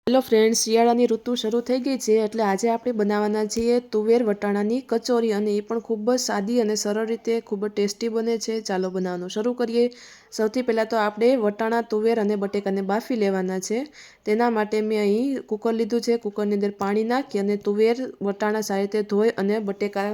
Hello friends, શિયાળાની ઋતુ શરૂ થઈ ગઈ છે એટલે આજે આપણે બનાવવાના છીએ તુવેર વટાણાની કચોરી, અને એ પણ ખૂબ જ સાદી અને સરળ રીતે ખૂબ જ ટેસ્ટી બને છે. ચાલો બનાવવાનું શરૂ કરીએ. સૌથી પહેલાં તો આપણે વટાણા, તુવેર અને બટેકાને બાફી લેવાના છે. તેના માટે મેં અહીં કુકર લીધું છે. કુકરની અંદર પાણી નાખી અને તુવેર વટાણા સારી રીતે ધોઈ અને બટેકા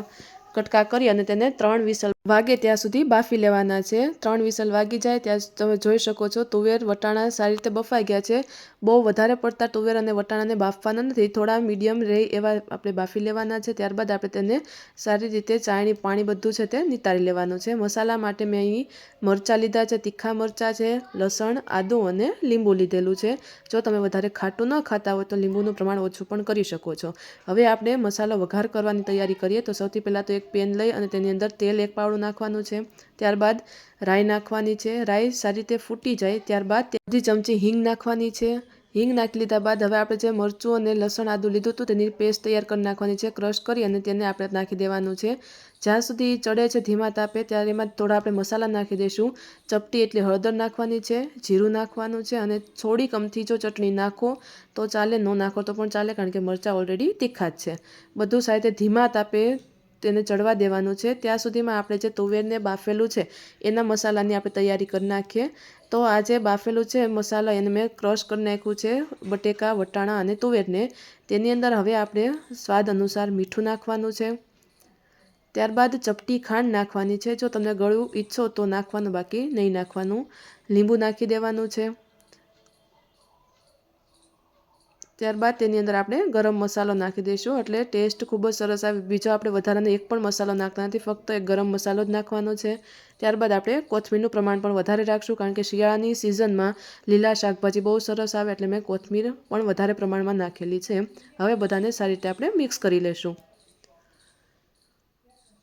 કટકા કરી અને તેને 3 વિસલ વાગે ત્યાં સુધી બાફી લેવાના છે. 3 વિસલ વાગી જાય ત્યાં તમે જોઈ શકો છો તુવેર વટાણા સારી રીતે બફાઈ ગયા છે. બહુ વધારે પડતા તુવેર અને વટાણાને બાફવાના નથી, થોડા મીડિયમ રહે એવા આપણે બાફી લેવાના છે. ત્યારબાદ આપણે તેને સારી રીતે ચાળણી પાણી બધું છે તે નિતારી લેવાનું છે. મસાલા માટે મેં અહીં મરચાં લીધા છે, તીખા મરચાં છે, લસણ, આદું અને લીંબુ લીધેલું છે. જો તમે વધારે ખાટું ન ખાતા હોય તો લીંબુનું પ્રમાણ ઓછું પણ કરી શકો છો. હવે આપણે મસાલો વઘાર કરવાની તૈયારી કરીએ. તો સૌથી પહેલાં તો એક પેન લઈ અને તેની અંદર તેલ 1 પાવડું નાખવાનું છે. ત્યારબાદ રાઈ નાખવાની છે. રાઈ સારી રીતે ફૂટી જાય ત્યારબાદ અડધી ચમચી હિંગ નાખવાની છે. હિંગ નાખી લીધા બાદ હવે આપણે જે મરચું અને લસણ આદું લીધું હતું તેની પેસ્ટ તૈયાર કરી નાખવાની છે. ક્રશ કરી અને તેને આપણે નાખી દેવાનું છે. જ્યાં સુધી ચડે છે ધીમા તાપે ત્યારે એમાં થોડા આપણે મસાલા નાખી દઈશું. ચપટી એટલી હળદર નાખવાની છે, જીરું નાખવાનું છે અને થોડીક અમથી જો ચટણી નાખો તો ચાલે, ન નાખો તો પણ ચાલે, કારણ કે મરચાં ઓલરેડી તીખા જ છે. બધું સાથે ધીમા તાપે તેને ચડવા દેવાનું છે. ત્યાં સુધીમાં આપણે જે તુવેરને બાફેલું છે એના મસાલાની આપણે તૈયારી કરી નાખીએ. તો આ જે બાફેલું છે મસાલા એને મેં ક્રશ કરી નાખ્યું છે, બટેકા, વટાણા અને તુવેરને. તેની અંદર હવે આપણે સ્વાદ અનુસાર મીઠું નાખવાનું છે. ત્યારબાદ ચપટી ખાંડ નાખવાની છે. જો તમને ગળ્યું ઈચ્છો તો નાખવાનું, બાકી નહીં નાખવાનું. લીંબુ નાખી દેવાનું છે. ત્યારબાદ તેની અંદર આપણે ગરમ મસાલો નાખી દઈશું એટલે ટેસ્ટ ખૂબ જ સરસ આવે. બીજો આપણે વધારાનો એક પણ મસાલો નાખતા નથી, ફક્ત એક ગરમ મસાલો જ નાખવાનો છે. ત્યારબાદ આપણે કોથમીરનું પ્રમાણ પણ વધારે રાખશું, કારણ કે શિયાળાની સિઝનમાં લીલા શાકભાજી બહુ સરસ આવે એટલે મેં કોથમીર પણ વધારે પ્રમાણમાં નાખેલી છે. હવે બધાને સારી રીતે આપણે મિક્સ કરી લઈશું.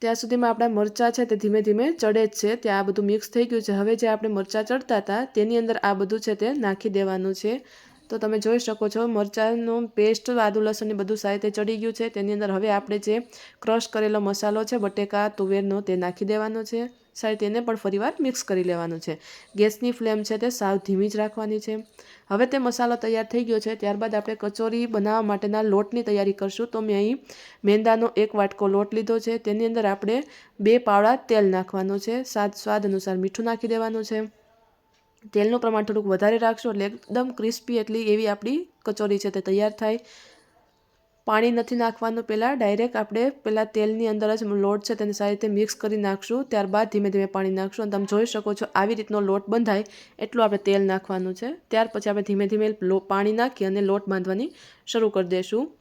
ત્યાં સુધીમાં આપણા મરચાં છે તે ધીમે ધીમે ચડે જ છે. ત્યાં આ બધું મિક્સ થઈ ગયું છે. હવે જે આપણે મરચાં ચડતા હતા તેની અંદર આ બધું છે તે નાખી દેવાનું છે. તો તમે જોઈ શકો છો મરચાંનો પેસ્ટ, આદુ લસણને બધું સારી રીતે ચડી ગયું છે. તેની અંદર હવે આપણે જે ક્રશ કરેલો મસાલો છે બટેકા, તુવેરનો, તે નાખી દેવાનો છે. સારી તેને પણ ફરીવાર મિક્સ કરી લેવાનું છે. ગેસની ફ્લેમ છે તે સાવ ધીમી જ રાખવાની છે. હવે તે મસાલો તૈયાર થઈ ગયો છે. ત્યારબાદ આપણે કચોરી બનાવવા માટેના લોટની તૈયારી કરશું. તો મેં અહીં મેંદાનો 1 વાટકો લોટ લીધો છે. તેની અંદર આપણે 2 પાવડા તેલ નાખવાનું છે. સ્વાદ અનુસાર મીઠું નાખી દેવાનું છે. તેલનું પ્રમાણ થોડુંક વધારે રાખશો એટલે એકદમ ક્રિસ્પી એટલી એવી આપણી કચોરી છે તે તૈયાર થાય. પાણી નથી નાખવાનું, પહેલાં ડાયરેક્ટ આપણે પહેલાં તેલની અંદર જ લોટ છે તેને સારી રીતે મિક્સ કરી નાખશું. ત્યારબાદ ધીમે ધીમે પાણી નાખશું અને તમે જોઈ શકો છો આવી રીતનો લોટ બંધાય એટલું આપણે તેલ નાખવાનું છે. ત્યાર પછી આપણે ધીમે ધીમે પાણી નાખી અને લોટ બાંધવાની શરૂ કરી દઈશું.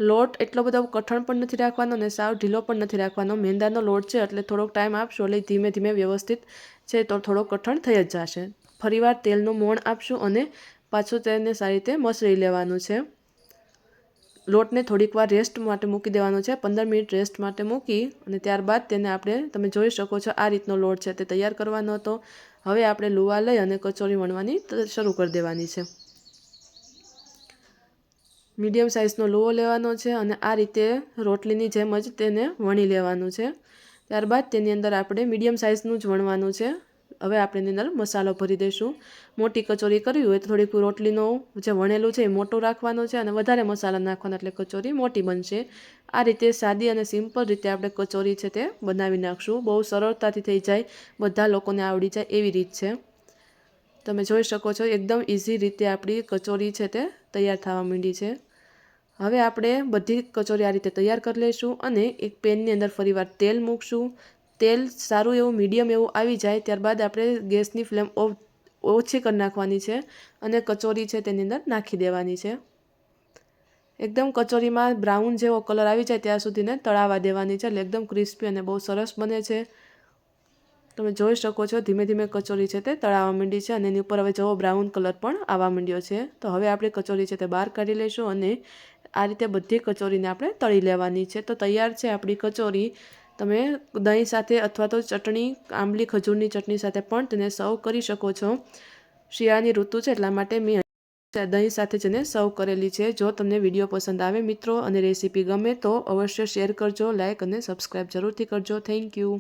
લોટ એટલો બધો કઠણ પણ નથી રાખવાનો અને સાવ ઢીલો પણ નથી રાખવાનો. મેંદાનો લોટ છે એટલે થોડોક ટાઈમ આપશો એટલે ધીમે ધીમે વ્યવસ્થિત છે તો થોડો કઠણ થઈ જ જશે. ફરીવાર તેલનું મોણ આપશું અને પાછું તેને સારી રીતે મસળી લેવાનું છે. લોટને થોડીક વાર રેસ્ટ માટે મૂકી દેવાનો છે. 15 મિનિટ રેસ્ટ માટે મૂકી અને ત્યારબાદ તેને આપણે, તમે જોઈ શકો છો આ રીતનો લોટ છે તે તૈયાર કરવાનો હતો. હવે આપણે લુવા લઈ અને કચોરી વણવાની શરૂ કરી દેવાની છે. મીડિયમ સાઇઝનો લુવો લેવાનો છે અને આ રીતે રોટલીની જેમ જ તેને વણી લેવાનું છે. ત્યારબાદ તેની અંદર આપણે મીડિયમ સાઇઝનું જ વણવાનું છે. હવે આપણે એની અંદર મસાલો ભરી દઈશું. મોટી કચોરી કરવી હોય તો થોડીક રોટલીનો જે વણેલું છે એ મોટું રાખવાનું છે અને વધારે મસાલા નાખવાના એટલે કચોરી મોટી બનશે. આ રીતે સાદી અને સિમ્પલ રીતે આપણે કચોરી છે તે બનાવી નાખશું. બહુ સરળતાથી થઈ જાય, બધા લોકોને આવડી જાય એવી રીત છે. તમે જોઈ શકો છો એકદમ ઇઝી રીતે આપણી કચોરી છે તે તૈયાર થવા માંડી છે. હવે આપણે બધી કચોરી આ રીતે તૈયાર કરી લઈશું અને એક પેનની અંદર ફરીવાર તેલ મૂકશું. તેલ સારું એવું મીડિયમ એવું આવી જાય ત્યારબાદ આપણે ગેસની ફ્લેમ ઓછી કરી નાખવાની છે અને કચોરી છે તેની અંદર નાખી દેવાની છે. એકદમ કચોરીમાં બ્રાઉન જેવો કલર આવી જાય ત્યાં સુધીને તળાવવા દેવાની છે એટલે એકદમ ક્રિસ્પી અને બહુ સરસ બને છે. તમે જોઈ શકો છો ધીમે ધીમે કચોરી છે તે તળાવવા માંડી છે અને એની ઉપર હવે જવો બ્રાઉન કલર પણ આવવા માંડ્યો છે. તો હવે આપણે કચોરી છે તે બહાર કાઢી લઈશું અને આ રીતે બધી કચોરીને આપણે તળી લેવાની છે. તો તૈયાર છે આપણી કચોરી. તમે દહીં સાથે અથવા તો ચટણી, આંબલી ખજૂરની ચટણી સાથે પણ તેને સર્વ કરી શકો છો. શિયાળાની ઋતુ છે એટલા માટે મેં દહીં સાથે જેને સર્વ કરેલી છે. જો તમને વિડીયો પસંદ આવે મિત્રો અને રેસીપી ગમે તો અવશ્ય શેર કરજો, લાઇક અને સબસ્ક્રાઈબ જરૂરથી કરજો. Thank you.